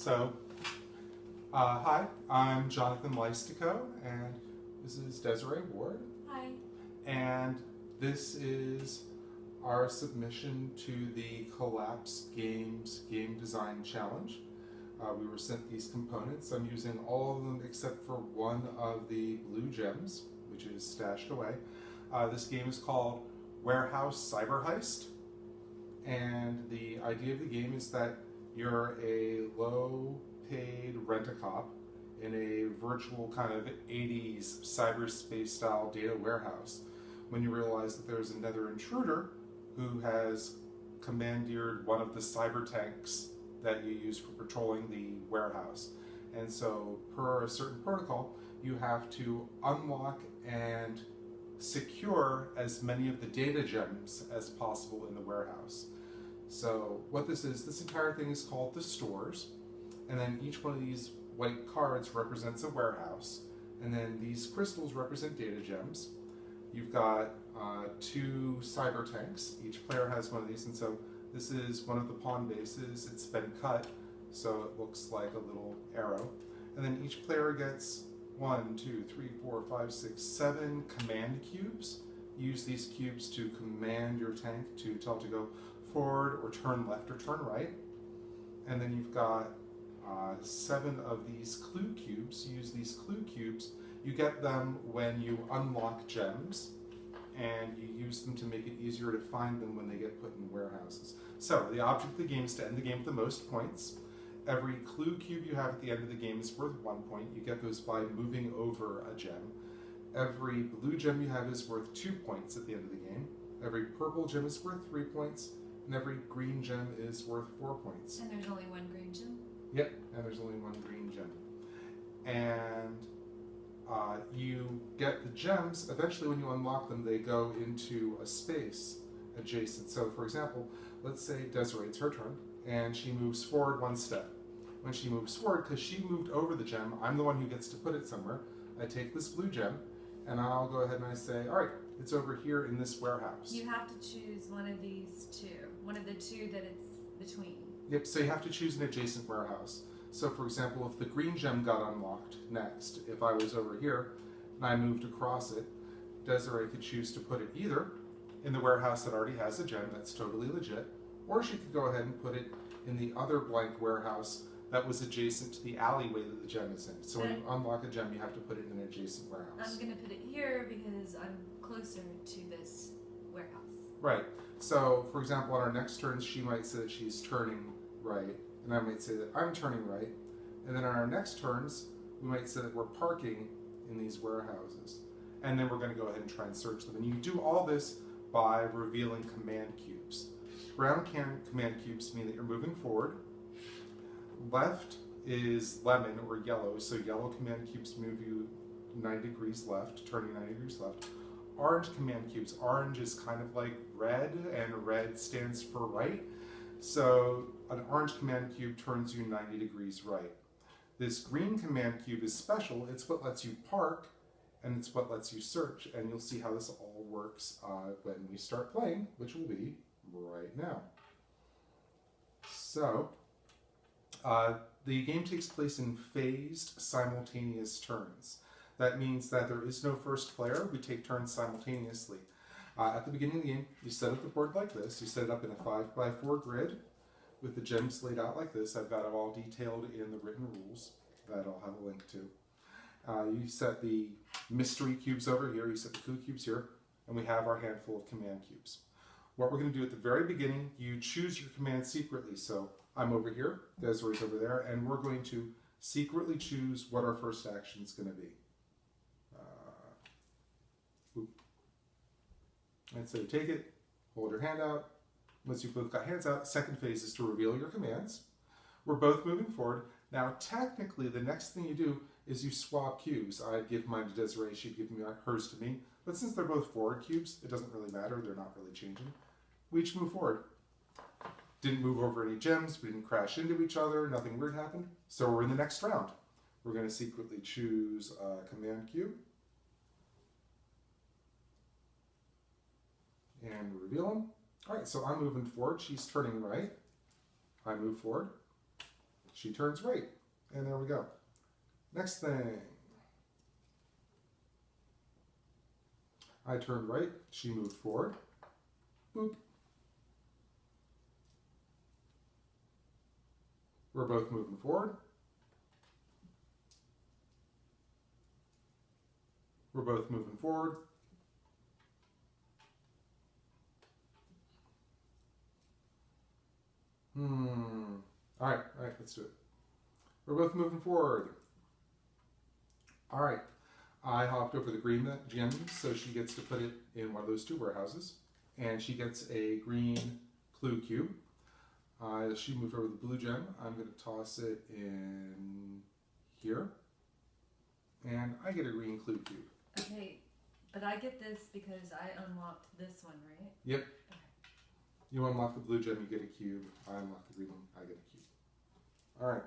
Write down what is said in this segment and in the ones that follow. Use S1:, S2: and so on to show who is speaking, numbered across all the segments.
S1: So, hi, I'm Jonathan Leistico, and this is Desiree Ward.
S2: Hi.
S1: And this is our submission to the Collapse Games Game Design Challenge. We were sent these components. I'm using all of them except for one of the blue gems, which is stashed away. This game is called Warehouse Cyber-Heist, and the idea of the game is that you're a low-paid rent-a-cop in a virtual kind of 80s cyberspace style data warehouse when you realize that there's another intruder who has commandeered one of the cyber tanks that you use for patrolling the warehouse. And so per a certain protocol, you have to unlock and secure as many of the data gems as possible in the warehouse. So what this entire thing is called the stores, and then each one of these white cards represents a warehouse, and then these crystals represent data gems. You've got two cyber tanks. Each player has one of these, and so this is one of the pawn bases. It's been cut, so it looks like a little arrow. And then each player gets 1, 2, 3, 4, 5, 6, 7 command cubes. Use these cubes to command your tank to tell it to go forward or turn left or turn right. And then you've got 7 of these clue cubes. Use these clue cubes. You get them when you unlock gems, and you use them to make it easier to find them when they get put in warehouses. So the object of the game is to end the game with the most points. Every clue cube you have at the end of the game is worth 1 point. You get those by moving over a gem. Every blue gem you have is worth 2 points at the end of the game. Every purple gem is worth 3 points. And every green gem is worth 4 points.
S2: And there's only one green gem?
S1: Yep, and there's only one green gem. And you get the gems. Eventually when you unlock them, they go into a space adjacent. So for example, let's say Desiree, it's her turn, and she moves forward 1 step. When she moves forward, because she moved over the gem, I'm the one who gets to put it somewhere. I take this blue gem, and I'll go ahead and I say, all right, it's over here in this warehouse.
S2: You have to choose one of these two. One of the two that it's between.
S1: Yep, so you have to choose an adjacent warehouse. So for example, if the green gem got unlocked next, if I was over here and I moved across it, Desiree could choose to put it either in the warehouse that already has a gem, that's totally legit, or she could go ahead and put it in the other blank warehouse that was adjacent to the alleyway that the gem is in. So when you unlock a gem, you have to put it in an adjacent warehouse.
S2: I'm going to put it here because I'm closer to this warehouse.
S1: Right. So, for example, on our next turns, she might say that she's turning right, and I might say that I'm turning right. And then on our next turns, we might say that we're parking in these warehouses. And then we're going to go ahead and try and search them. And you do all this by revealing command cubes. Brown command cubes mean that you're moving forward. Left is lemon or yellow, so yellow command cubes move you 90 degrees left, turning 90 degrees left. Orange command cubes, orange is kind of like red, and red stands for right. So an orange command cube turns you 90 degrees right. This green command cube is special. It's what lets you park, and it's what lets you search. And you'll see how this all works when we start playing, which will be right now. So the game takes place in phased simultaneous turns. That means that there is no first player. We take turns simultaneously. At the beginning of the game, you set up the board like this. You set it up in a 5x4 grid with the gems laid out like this. I've got it all detailed in the written rules that I'll have a link to. You set the mystery cubes over here. You set the clue cubes here. And we have our handful of command cubes. What we're going to do at the very beginning, you choose your command secretly. So I'm over here, Desiree's over there, and we're going to secretly choose what our first action is going to be. And so you take it, hold your hand out. Once you've both got hands out, second phase is to reveal your commands. We're both moving forward. Now, technically, the next thing you do is you swap cubes. I give mine to Desiree, she'd give me hers to me. But since they're both forward cubes, it doesn't really matter. They're not really changing. We each move forward. Didn't move over any gems. We didn't crash into each other. Nothing weird happened. So we're in the next round. We're going to secretly choose a command cube. And reveal them. All right, so I'm moving forward. She's turning right. I move forward. She turns right. And there we go. Next thing. I turned right. She moved forward. Boop. We're both moving forward. We're both moving forward. All right, let's do it. We're both moving forward. All right, I hopped over the green gem, so she gets to put it in one of those two warehouses, and she gets a green clue cube. She moved over the blue gem. I'm going to toss it in here, and I get a green clue cube.
S2: Okay, but I get this because I unlocked this one, right?
S1: Yep. Okay. You unlock the blue gem, you get a cube. I unlock the green one, I get a cube. All right.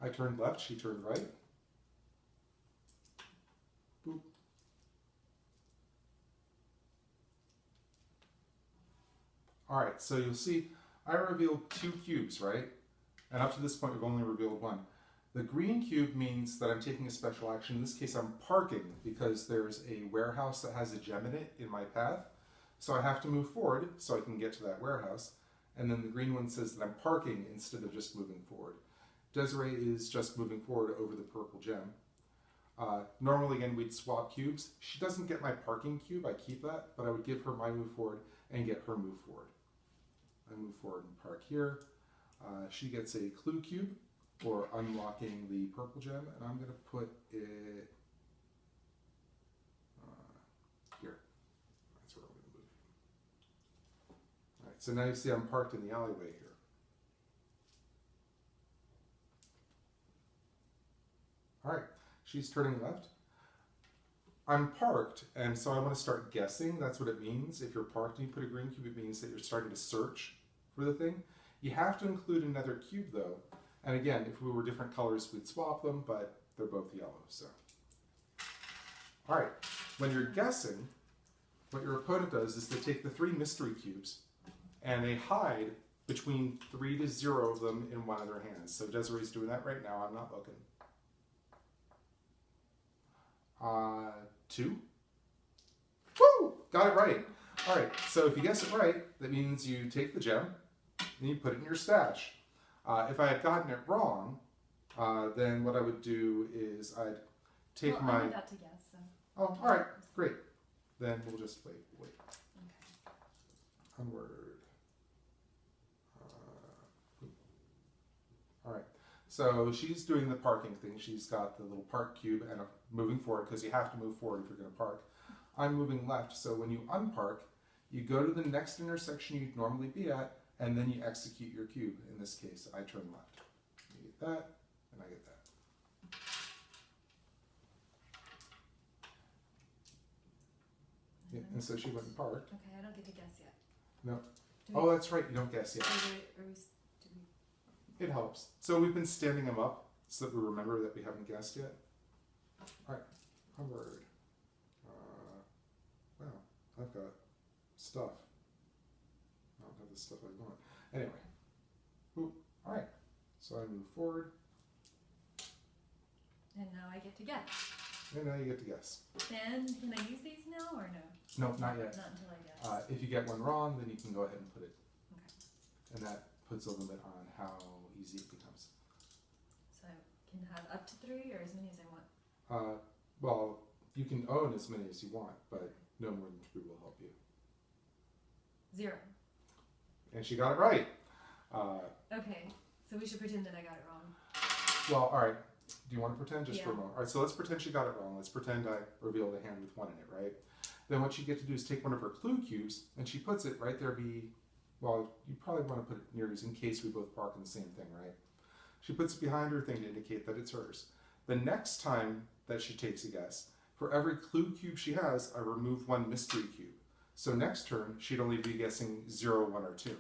S1: I turned left, she turned right. Boop. All right, so you'll see I revealed 2 cubes, right? And up to this point, we've only revealed 1. The green cube means that I'm taking a special action. In this case, I'm parking because there's a warehouse that has a gem in it in my path. So I have to move forward so I can get to that warehouse. And then the green one says that I'm parking instead of just moving forward. Desiree is just moving forward over the purple gem. Normally, again, we'd swap cubes. She doesn't get my parking cube. I keep that, but I would give her my move forward and get her move forward. I move forward and park here. She gets a clue cube for unlocking the purple gem, and I'm going to put it here. That's where I'm going to move. All right, so now you see I'm parked in the alleyway here. All right, she's turning left. I'm parked, and so I want to start guessing. That's what it means. If you're parked and you put a green cube, it means that you're starting to search for the thing. You have to include another cube, though. And again, if we were different colors, we'd swap them, but they're both yellow, so. All right, when you're guessing, what your opponent does is they take the 3 mystery cubes, and they hide between 3 to 0 of them in one of their hands. So Desiree's doing that right now. I'm not looking. 2. Woo! Got it right. All right, so if you guess it right, that means you take the gem and you put it in your stash. If I had gotten it wrong, then what I would do is I'd take my...
S2: I'm about to guess, so...
S1: Oh, all right, great. Then we'll just wait. Okay. Onward. All right, so she's doing the parking thing. She's got the little park cube and moving forward, because you have to move forward if you're going to park. I'm moving left, so when you unpark, you go to the next intersection you'd normally be at, and then you execute your cube. In this case, I turn left. You get that, and I get that. Yeah, and so she went and parked.
S2: Okay, I don't get to guess yet.
S1: No. Oh, that's right, you don't guess yet. It helps. So we've been standing them up so that we remember that we haven't guessed yet. All right, onward. Wow, I've got stuff. I don't have the stuff I want. Anyway, ooh, all right. So I move forward.
S2: And now I get to guess.
S1: And now you get to guess.
S2: And can I use these now or no?
S1: No, not yet.
S2: Not until I guess.
S1: If you get one wrong, then you can go ahead and put it.
S2: Okay.
S1: And that puts a limit on how easy it becomes.
S2: So I can have up to 3 or as many as I want?
S1: Well, you can own as many as you want, but no more than 3 will help you.
S2: 0.
S1: And she got it right.
S2: Okay, so we should pretend that I got it wrong.
S1: Well, all right. Do you want to pretend just for a
S2: Yeah.
S1: moment? All right, so let's pretend she got it wrong. Let's pretend I revealed a hand with 1 in it, right? Then what you get to do is take one of her clue cubes, and she puts it right there. Well, you probably want to put it near you in case we both park in the same thing, right? She puts it behind her thing to indicate that it's hers. The next time that she takes a guess, for every clue cube she has, I remove 1 mystery cube. So next turn, she'd only be guessing 0, 1, or 2.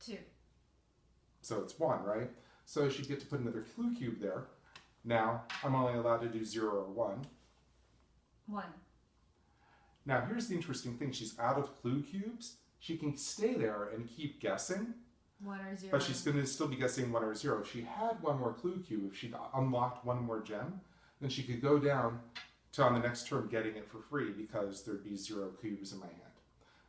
S2: 2.
S1: So it's 1, right? So she'd get to put another clue cube there. Now, I'm only allowed to do 0 or 1.
S2: 1.
S1: Now, here's the interesting thing. She's out of clue cubes. she can stay there and keep guessing.
S2: 1 or 0.
S1: But she's going to still be guessing 1 or 0. If she had one more clue cube, if she'd unlocked one more gem, then she could go down to on the next turn getting it for free because there'd be 0 cubes in my hand.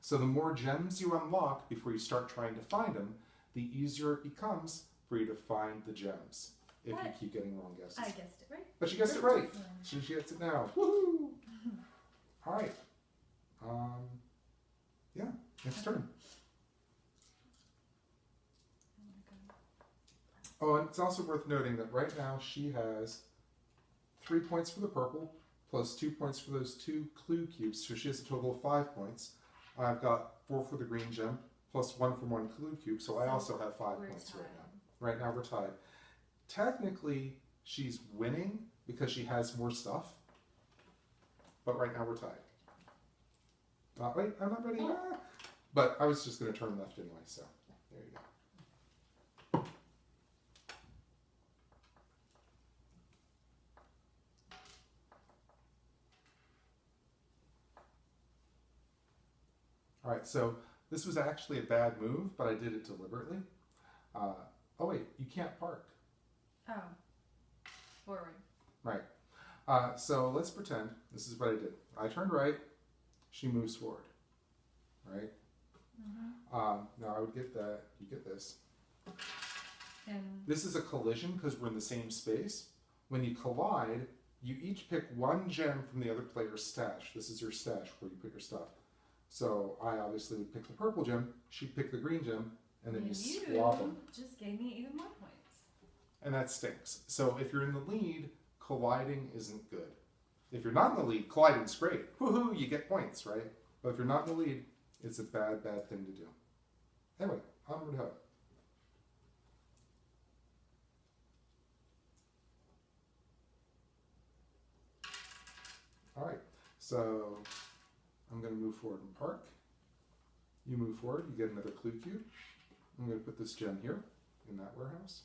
S1: So the more gems you unlock before you start trying to find them, the easier it becomes for you to find the gems if you keep getting wrong guesses.
S2: I guessed it right.
S1: But she guessed it right. So she gets it now. Woohoo! All right. Yeah, next turn. Oh, and it's also worth noting that right now she has 3 points for the purple, plus 2 points for those 2 clue cubes, so she has a total of 5 points. I've got 4 for the green gem, plus 1 for 1 clue cube, so I also have 5 points right now. Right now we're tied. Technically, she's winning because she has more stuff, but right now we're tied. Wait, I'm not ready. Ah! But I was just going to turn left anyway, so there you go. All right, so this was actually a bad move, but I did it deliberately. Oh wait, you can't park.
S2: Oh, forward.
S1: Right. So let's pretend this is what I did. I turned right, she moves forward, right? Now I would get that, you get this.
S2: And
S1: this is a collision because we're in the same space. When you collide, you each pick 1 gem from the other player's stash. This is your stash where you put your stuff. So I obviously would pick the purple gem, she'd pick the green gem, and then you swap them.
S2: Just gave me even more points.
S1: And that stinks. So if you're in the lead, colliding isn't good. If you're not in the lead, colliding's great. Woohoo, you get points, right? But if you're not in the lead, it's a bad, bad thing to do. Anyway, onward ho. All right, so I'm going to move forward and park. You move forward, you get another clue cube. I'm going to put this gem here in that warehouse.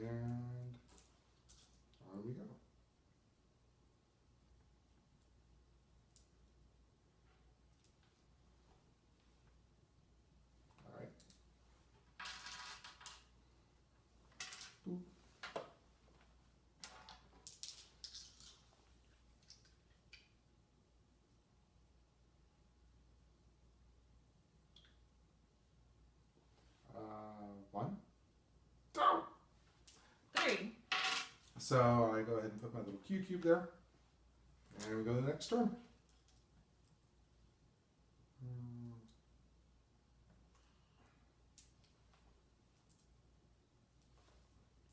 S1: And on we go. All right. Boop. 1. Oh!
S2: 3.
S1: So I go ahead and put my little Q cube there, and we go to the next turn.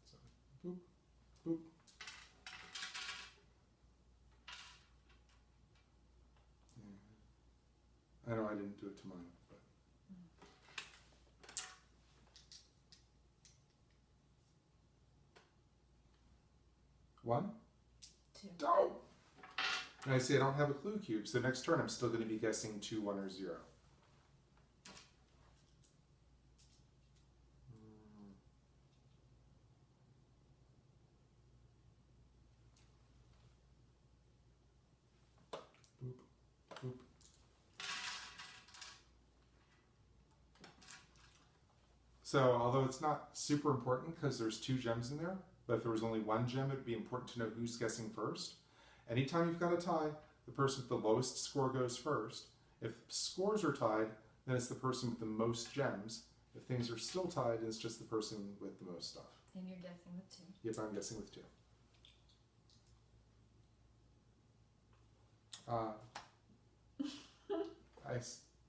S1: So, boop, boop. I know I didn't do it to mine, but. 1.
S2: 2.
S1: Oh! And I see I don't have a clue cube, so next turn I'm still going to be guessing 2, 1, or 0. Boop, boop. So, although it's not super important because there's 2 gems in there, but if there was only 1 gem, it'd be important to know who's guessing first. Anytime you've got a tie, the person with the lowest score goes first. If scores are tied, then it's the person with the most gems. If things are still tied, it's just the person with the most stuff.
S2: And you're guessing with 2.
S1: Yep, I'm guessing with 2.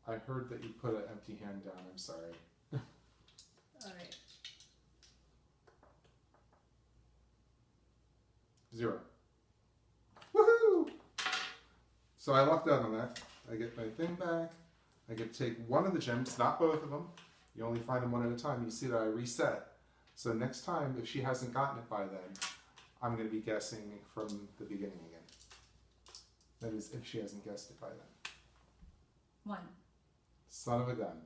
S1: I heard that you put an empty hand down. I'm sorry.
S2: Alright.
S1: 0. Woohoo! So I lucked out on that. I get my thing back. I get to take one of the gems, not both of them. You only find them one at a time. You see that I reset. So next time, if she hasn't gotten it by then, I'm going to be guessing from the beginning again. That is, if she hasn't guessed it by then.
S2: 1.
S1: Son of a gun.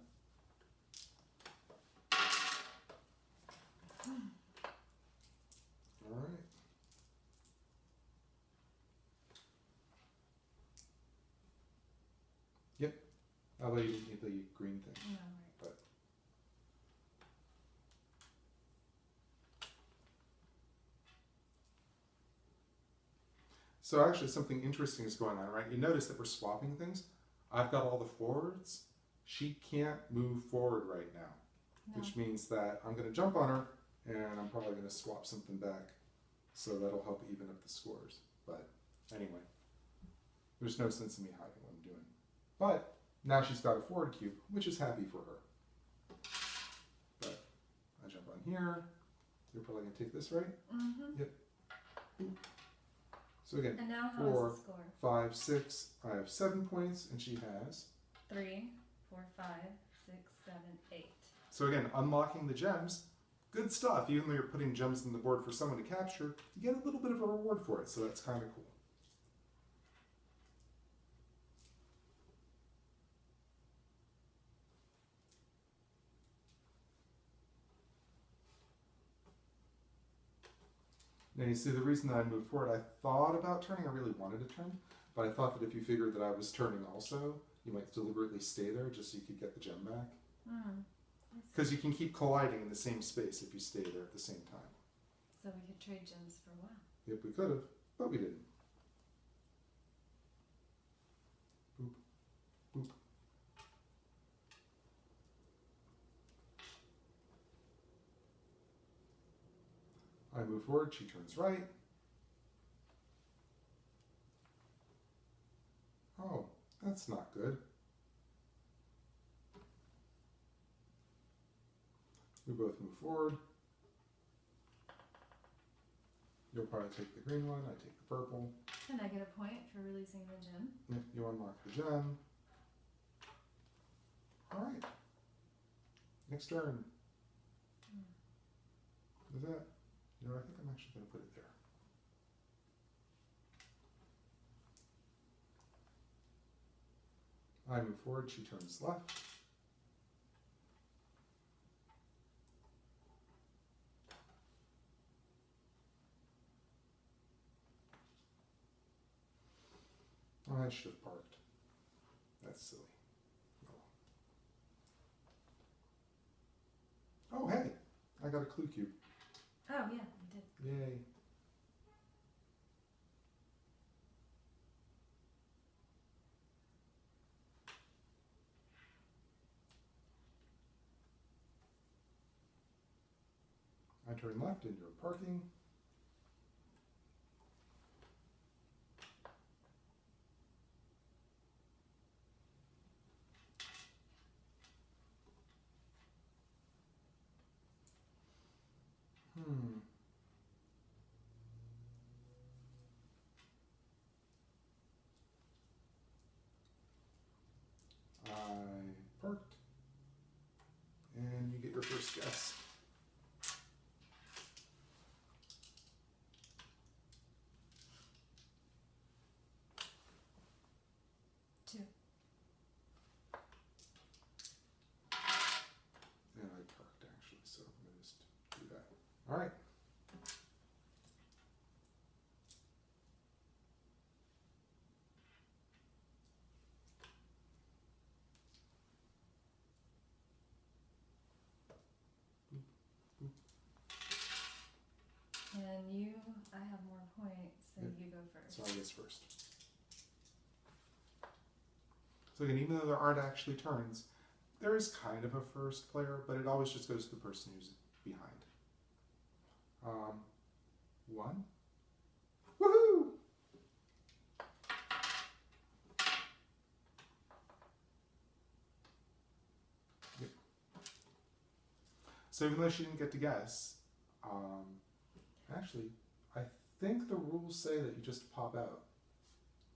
S1: All right. Although you didn't need the green thing.
S2: No, right.
S1: But so actually something interesting is going on, right? You notice that we're swapping things. I've got all the forwards. She can't move forward right now,
S2: No.
S1: which means that I'm going to jump on her and I'm probably going to swap something back. So that'll help even up the scores. But anyway, there's no sense in me hiding what I'm doing. But now she's got a forward cube, which is happy for her. But I jump on here. You're probably going to take this, right?
S2: Mm-hmm.
S1: Yep. So again,
S2: And now how
S1: 4,
S2: is the score?
S1: 5, 6. I have 7 points, and she has
S2: 3, 4, 5, 6, 7, 8.
S1: So again, unlocking the gems, good stuff. Even though you're putting gems on the board for someone to capture, you get a little bit of a reward for it, so that's kind of cool. Now you see the reason that I moved forward, I thought about turning, I really wanted to turn, but I thought that if you figured that I was turning also, you might deliberately stay there just so you could get the gem back. Because you can keep colliding in the same space if you stay there at the same time.
S2: So we could trade gems for a while.
S1: Yep, we could have, but we didn't. Boop, boop. I move forward, she turns right. Oh, that's not good. We both move forward. You'll probably take the green one, I take the purple.
S2: Can I get a point for releasing the gem?
S1: Yep, you unlock the gem. Alright. Next turn. Is that? You know, I think I'm actually going to put it there. I move forward, she turns left. Oh, I should have parked. That's silly. Oh, hey! I got a clue cube.
S2: Oh, yeah, you did.
S1: Yay. I turn left into a parking. I parked. And you get your first guess.
S2: Two.
S1: And I parked actually, so I'm going to just do that. All right.
S2: And you, I have more points, so
S1: Yep.
S2: you go first.
S1: So I guess first. So again, even though there aren't actually turns, there is kind of a first player, but it always just goes to the person who's behind. 1. Woohoo! Yep. So even though she didn't get to guess, actually, I think the rules say that you just pop out.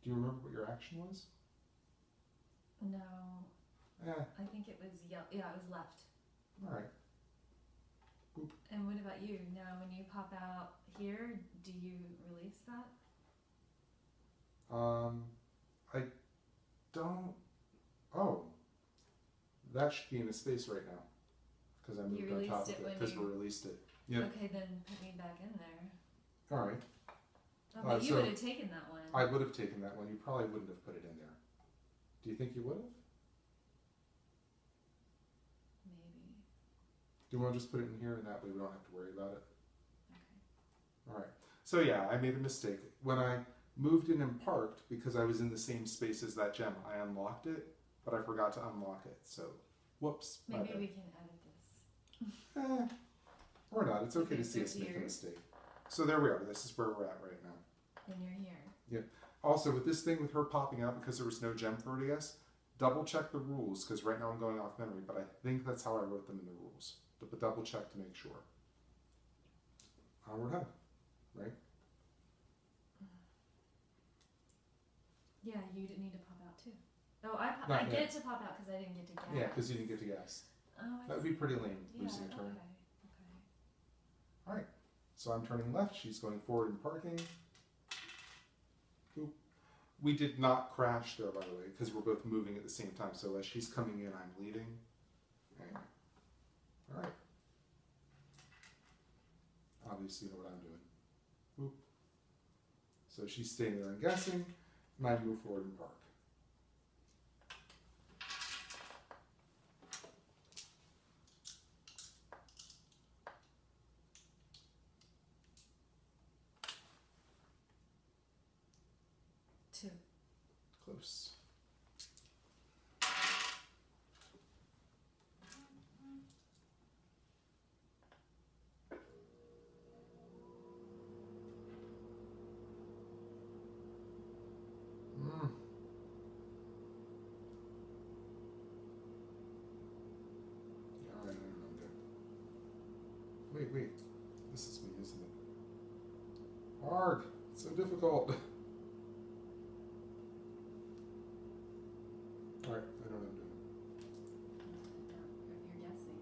S1: Do you remember what your action was?
S2: No,
S1: Eh,
S2: I think it was yellow. Yeah, it was left.
S1: all right.
S2: And what about you? Now, when you pop out here, do you release that?
S1: I don't. Oh, that should be in a space right now because I moved on
S2: released
S1: top of
S2: it
S1: it
S2: when
S1: because
S2: you-
S1: we released it. Yep.
S2: Okay, then put me back in there.
S1: All right.
S2: Oh, but you
S1: so
S2: would have taken that one.
S1: I would have taken that one. You probably wouldn't have put it in there. Do you think you would have? Do you want to just put it in here, and that way we don't have to worry about it?
S2: Okay.
S1: All right. So yeah, I made a mistake. When I moved in and parked, because I was in the same space as that gem, I unlocked it, but I forgot to unlock it. So, whoops. my
S2: Maybe
S1: bad.
S2: we can edit this.
S1: Or not. It's okay
S2: Okay,
S1: to see
S2: so
S1: us make a
S2: here.
S1: mistake. So there we are. This is where we're at right now.
S2: And you're here.
S1: Also, with this thing with her popping out because there was no gem for it, I guess, double check the rules, because right now I'm going off memory, but I think that's how I wrote them in the rules. But double check to make sure. Onward home, right?
S2: Yeah, you didn't need to pop out too. Oh, I
S1: Not
S2: get
S1: yet.
S2: it to pop out because I didn't get to gas.
S1: Yeah, because you didn't get to gas.
S2: Oh, I
S1: That would
S2: see.
S1: be pretty lame,
S2: Yeah,
S1: losing a turn.
S2: okay.
S1: All right, so I'm turning left. She's going forward and parking. Boop. We did not crash though, by the way, because we're both moving at the same time. So as she's coming in, I'm leading. Okay. All right. Obviously, you know what I'm doing. Boop. So she's staying there and guessing, and I move forward and park.
S2: Two.
S1: Close. Mm. Yeah, all right, I'm good. Wait. This is me, isn't it? Hard. It's so difficult. All right, I know what I'm doing.
S2: You're guessing.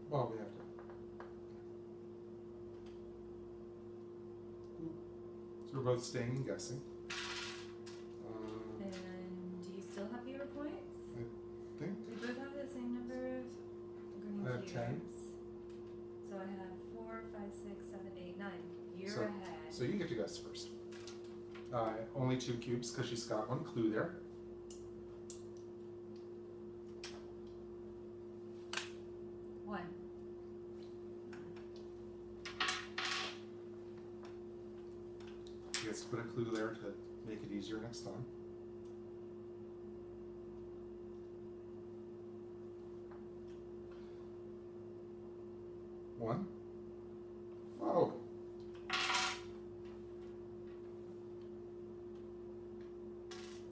S1: Well, we have to. So we're both staying and guessing.
S2: And do you still have fewer points?
S1: I think.
S2: We both have the same number of green
S1: I have 10.
S2: cubes. So I have 4, 5, 6, 7, 8, 9. You're
S1: So-
S2: ahead.
S1: So you get to guess first. Only 2 cubes because she's got 1 clue there.
S2: One.
S1: She gets to put a clue there to make it easier next time. One. Oh.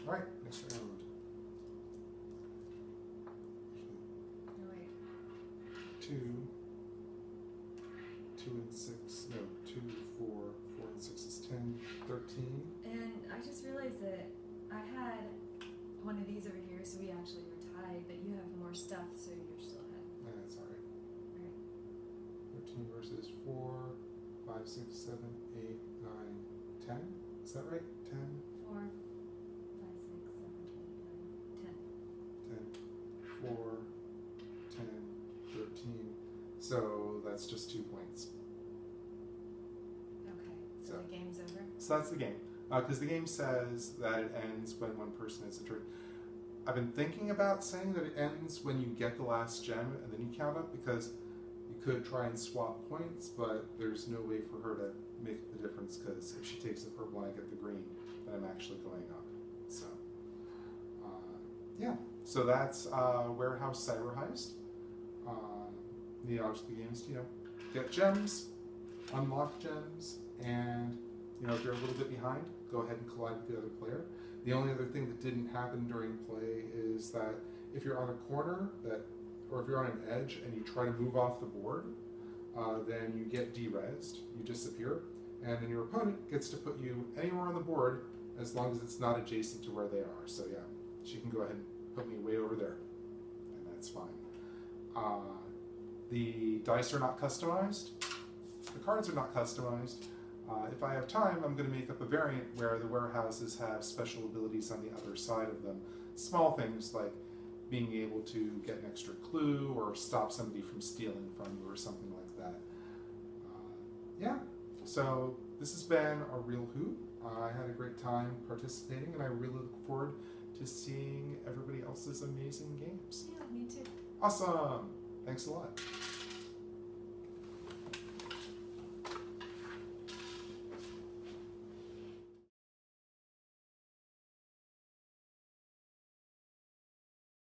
S1: All right, next round.
S2: No, wait.
S1: 2, 2 and 6. No, 2, 4, 4 and 6 is 10, 13.
S2: And I just realized that I had one of these over here, so we actually were tied, but you have more stuff, so you're still ahead.
S1: That's all right.
S2: Alright.
S1: 13 versus 4, 5, 6, 7, 8, 9, 10. Is that right? 10,
S2: 4, 5, 6, 7, 8, 9, 10.
S1: 10, 4, 10, 13. So that's just 2 points.
S2: Okay, so
S1: So-
S2: the game's over?
S1: So that's the game. Because the game says that it ends when one person hits a turn. I've been thinking about saying that it ends when you get the last gem and then you count up, because you could try and swap points, but there's no way for her to make the difference, because if she takes the purple and I get the green, then I'm actually going up. So, yeah. So that's Warehouse Cyber-Heist. The object of the game is to, get gems, unlock gems, and if you're a little bit behind, go ahead and collide with the other player. The only other thing that didn't happen during play is that if you're on a corner or if you're on an edge and you try to move off the board, then you get de-rezzed, you disappear, and then your opponent gets to put you anywhere on the board as long as it's not adjacent to where they are. So yeah, she can go ahead and put me way over there, and that's fine. The dice are not customized. The cards are not customized. If I have time, I'm going to make up a variant where the warehouses have special abilities on the other side of them. Small things like being able to get an extra clue or stop somebody from stealing from you or something like that. Yeah, so this has been a real hoot. I had a great time participating, and I really look forward to seeing everybody else's amazing games.
S2: Yeah, me too.
S1: Awesome! Thanks a lot.